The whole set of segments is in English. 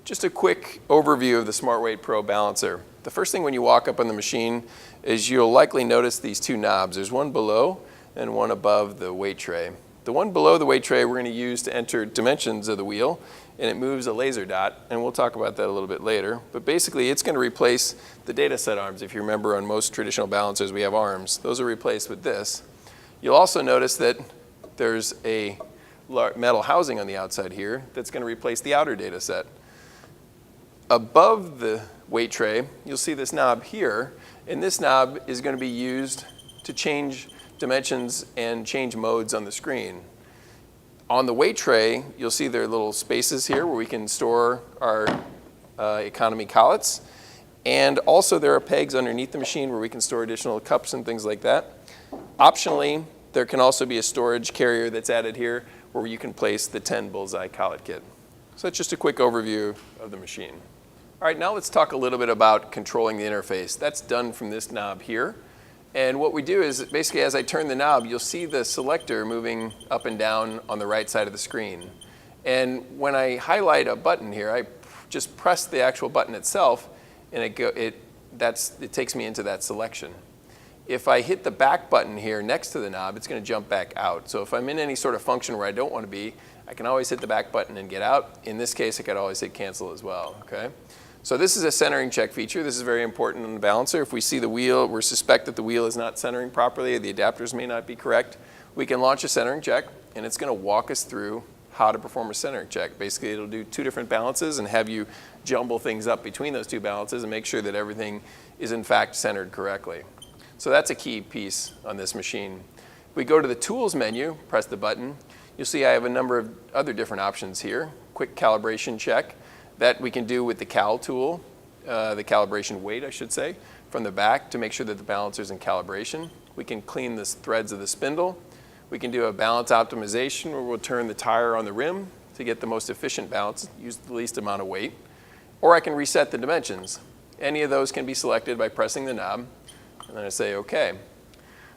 Just a quick overview of the SmartWeight Pro balancer. The first thing when you walk up on the machine is you'll likely notice these two knobs. There's one below and one above the weight tray. The one below the weight tray we're going to use to enter dimensions of the wheel, and it moves a laser dot, and we'll talk about that a little bit later. But basically it's going to replace the data set arms. If you remember, on most traditional balancers we have arms. Those are replaced with this. You'll also notice that there's a metal housing on the outside here that's going to replace the outer data set. Above the weight tray, you'll see this knob here, and this knob is going to be used to change dimensions and change modes on the screen. On the weight tray, you'll see there are little spaces here where we can store our economy collets, and also there are pegs underneath the machine where we can store additional cups and things like that. Optionally, there can also be a storage carrier that's added here where you can place the 10 bullseye collet kit. So that's just a quick overview of the machine. All right, now let's talk a little bit about controlling the interface. That's done from this knob here. And what we do is basically as I turn the knob, you'll see the selector moving up and down on the right side of the screen. And when I highlight a button here, I just press the actual button itself, and it takes me into that selection. If I hit the back button here next to the knob, it's going to jump back out. So if I'm in any sort of function where I don't want to be, I can always hit the back button and get out. In this case, I could always hit cancel as well. Okay? So this is a centering check feature. This is very important on the balancer. If we see the wheel, we suspect that the wheel is not centering properly, or the adapters may not be correct, we can launch a centering check, and it's going to walk us through how to perform a centering check. Basically, it'll do two different balances and have you jumble things up between those two balances and make sure that everything is in fact centered correctly. So that's a key piece on this machine. If we go to the Tools menu, press the button, you'll see I have a number of other different options here. Quick calibration check. That we can do with the cal tool, the calibration weight, I should say, from the back to make sure that the balancer's in calibration. We can clean the threads of the spindle. We can do a balance optimization where we'll turn the tire on the rim to get the most efficient balance, use the least amount of weight. Or I can reset the dimensions. Any of those can be selected by pressing the knob, and then I say OK.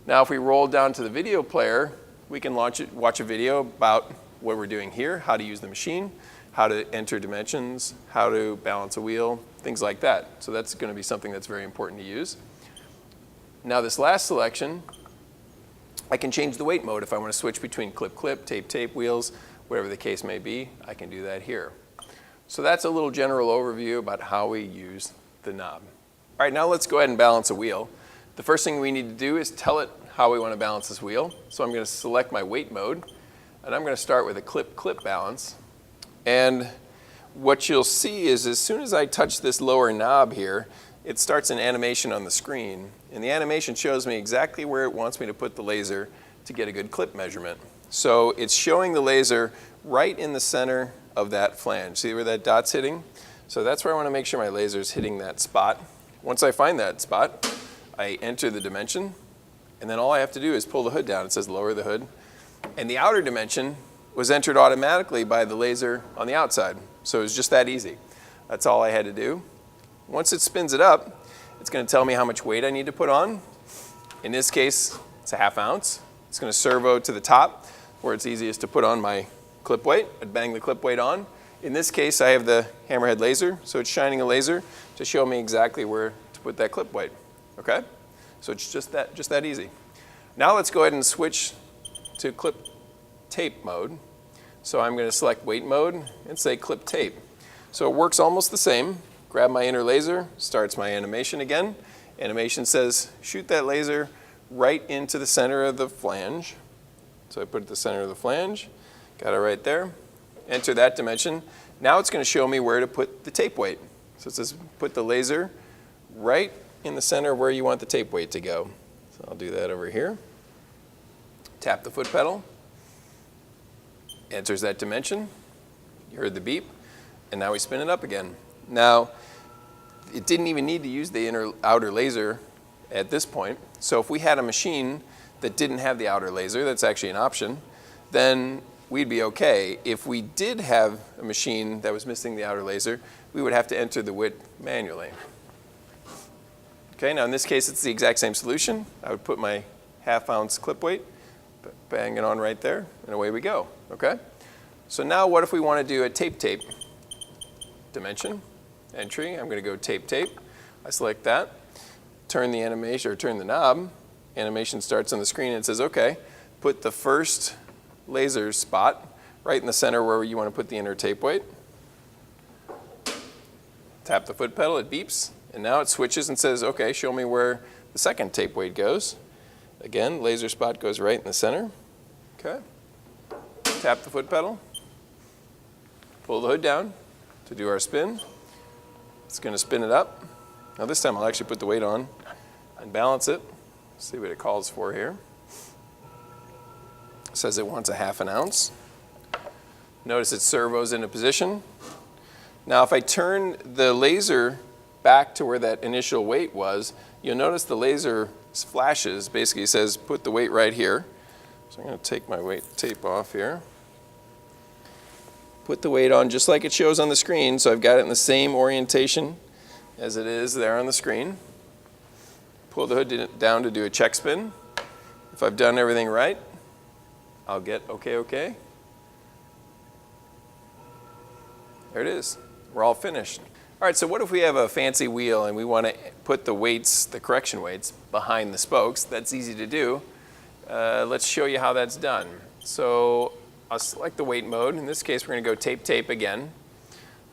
Now if we roll down to the video player, we can watch a video about what we're doing here, how to use the machine, how to enter dimensions, how to balance a wheel, things like that. So that's going to be something that's very important to use. Now this last selection, I can change the weight mode if I want to switch between clip, tape wheels, whatever the case may be, I can do that here. So that's a little general overview about how we use the knob. All right, now let's go ahead and balance a wheel. The first thing we need to do is tell it how we want to balance this wheel. So I'm going to select my weight mode, and I'm going to start with a clip balance. And what you'll see is as soon as I touch this lower knob here, it starts an animation on the screen. And the animation shows me exactly where it wants me to put the laser to get a good clip measurement. So it's showing the laser right in the center of that flange. See where that dot's hitting? So that's where I want to make sure my laser is hitting that spot. Once I find that spot, I enter the dimension. And then all I have to do is pull the hood down. It says lower the hood. And the outer dimension was entered automatically by the laser on the outside. So it was just that easy. That's all I had to do. Once it spins it up, it's going to tell me how much weight I need to put on. In this case, it's a ½ ounce. It's going to servo to the top where it's easiest to put on my clip weight. I'd bang the clip weight on. In this case, I have the hammerhead laser, so it's shining a laser to show me exactly where to put that clip weight. Okay? So it's just that easy. Now let's go ahead and switch to clip tape mode. So I'm going to select weight mode and say clip tape. So it works almost the same. Grab my inner laser, starts my animation again. Animation says shoot that laser right into the center of the flange. So I put it at the center of the flange, got it right there. Enter that dimension. Now it's going to show me where to put the tape weight. So it says put the laser right in the center where you want the tape weight to go. So I'll do that over here. Tap the foot pedal. Enters that dimension. You heard the beep. And now we spin it up again. Now, it didn't even need to use the outer laser at this point. So if we had a machine that didn't have the outer laser, that's actually an option, then we'd be okay. If we did have a machine that was missing the outer laser, we would have to enter the width manually. Okay, now in this case, it's the exact same solution. I would put my ½ ounce clip weight, bang it on right there, and away we go. Okay? So now what if we want to do a tape? dimension, entry. I'm going to go tape, tape. I select that, turn the animation, or turn the knob. Animation starts on the screen and it says, okay, put the first laser spot right in the center where you want to put the inner tape weight. Tap the foot pedal, it beeps, and now it switches and says, okay, show me where the second tape weight goes. Again, laser spot goes right in the center. Okay. Tap the foot pedal, pull the hood down to do our spin. It's going to spin it up. Now this time I'll actually put the weight on and balance it. See what it calls for here. It says it wants a 1/2 ounce. Notice it servos into position. Now if I turn the laser back to where that initial weight was, you'll notice the laser flashes, basically says put the weight right here. So I'm going to take my weight tape off here. Put the weight on just like it shows on the screen, so I've got it in the same orientation as it is there on the screen. Pull the hood down to do a check spin. If I've done everything right, I'll get okay, okay. There it is. We're all finished. All right, so what if we have a fancy wheel and we want to put the weights, the correction weights, behind the spokes? That's easy to do. Let's show you how that's done. So I'll select the weight mode. In this case, we're going to go tape, tape again.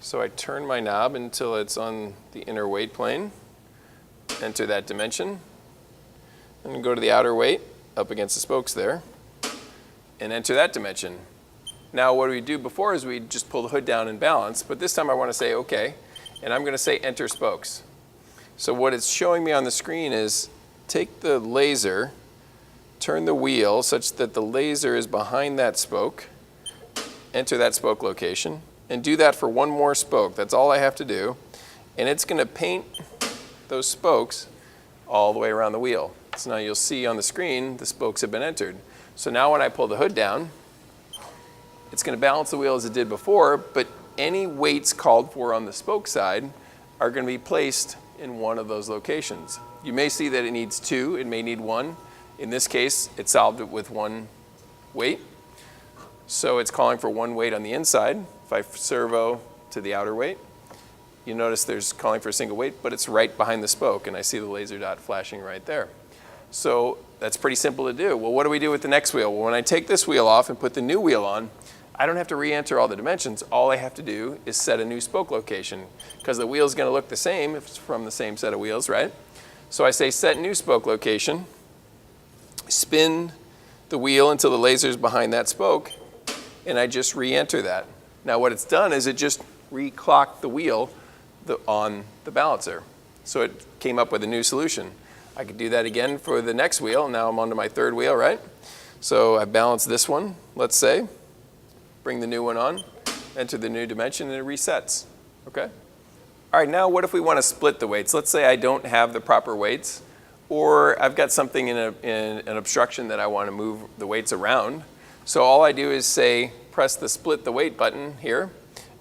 So I turn my knob until it's on the inner weight plane. Enter that dimension. And go to the outer weight up against the spokes there. And enter that dimension. Now what we do before is we just pull the hood down and balance, but this time I want to say okay, and I'm going to say enter spokes. So what it's showing me on the screen is take the laser, turn the wheel such that the laser is behind that spoke, enter that spoke location, and do that for one more spoke. That's all I have to do, and it's going to paint those spokes all the way around the wheel. So now you'll see on the screen the spokes have been entered. So now when I pull the hood down, it's going to balance the wheel as it did before, but any weights called for on the spoke side are going to be placed in one of those locations. You may see that it needs 2, it may need 1. In this case, it solved it with 1 weight. So it's calling for 1 weight on the inside. If I servo to the outer weight, you notice there's calling for a single weight, but it's right behind the spoke, and I see the laser dot flashing right there. So that's pretty simple to do. Well, what do we do with the next wheel? Well, when I take this wheel off and put the new wheel on, I don't have to re-enter all the dimensions. All I have to do is set a new spoke location, because the wheel is going to look the same if it's from the same set of wheels, right? So I say set new spoke location, spin the wheel until the laser is behind that spoke, and I just re-enter that. Now what it's done is it just re-clocked the wheel on the balancer. So it came up with a new solution. I could do that again for the next wheel. Now I'm onto my 3rd wheel, right? So I balance this one, let's say. Bring the new one on, enter the new dimension, and it resets. Okay? All right, now what if we want to split the weights? Let's say I don't have the proper weights, or I've got something in an obstruction that I want to move the weights around. So all I do is say, press the split the weight button here,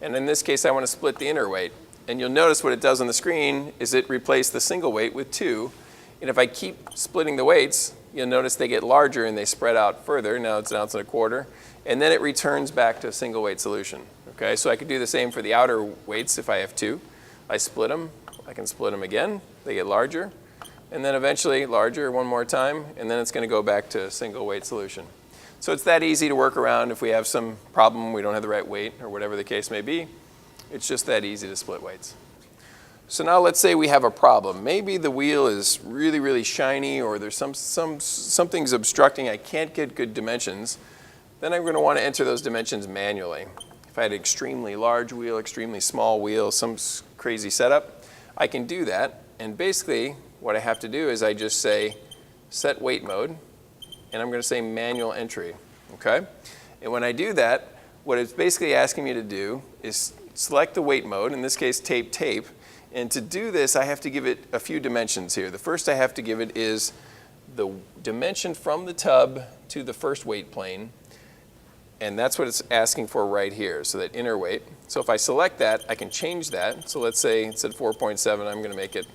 and in this case I want to split the inner weight. And you'll notice what it does on the screen is it replaced the single weight with 2. And if I keep splitting the weights, you'll notice they get larger and they spread out further. Now it's 1.25 ounces. And then it returns back to a single weight solution. Okay, so I could do the same for the outer weights if I have 2. I split them, I can split them again, they get larger, and then eventually larger one more time, and then it's going to go back to a single weight solution. So it's that easy to work around if we have some problem, we don't have the right weight, or whatever the case may be. It's just that easy to split weights. So now let's say we have a problem. Maybe the wheel is really, really shiny, or there's something's obstructing, I can't get good dimensions. Then I'm going to want to enter those dimensions manually. If I had an extremely large wheel, extremely small wheel, some crazy setup, I can do that. And basically, what I have to do is I just say set weight mode, and I'm going to say manual entry. Okay? And when I do that, what it's basically asking me to do is select the weight mode, in this case tape, tape. And to do this, I have to give it a few dimensions here. The first I have to give it is the dimension from the tub to the first weight plane. And that's what it's asking for right here, so that inner weight. So if I select that, I can change that. So let's say instead of 4.7, I'm going to make it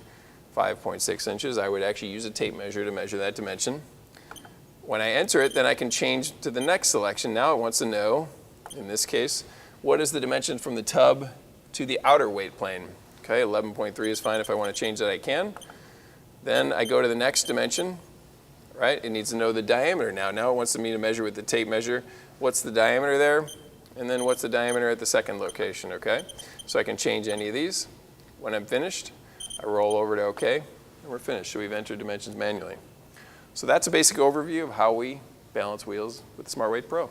5.6 inches. I would actually use a tape measure to measure that dimension. When I enter it, then I can change to the next selection. Now it wants to know, in this case, what is the dimension from the tub to the outer weight plane. Okay, 11.3 is fine. If I want to change that, I can. Then I go to the next dimension, right? It needs to know the diameter now. Now it wants me to measure with the tape measure. What's the diameter there? And then what's the diameter at the second location, okay? So I can change any of these. When I'm finished, I roll over to OK, and we're finished. So we've entered dimensions manually. So that's a basic overview of how we balance wheels with the SmartWeight Pro.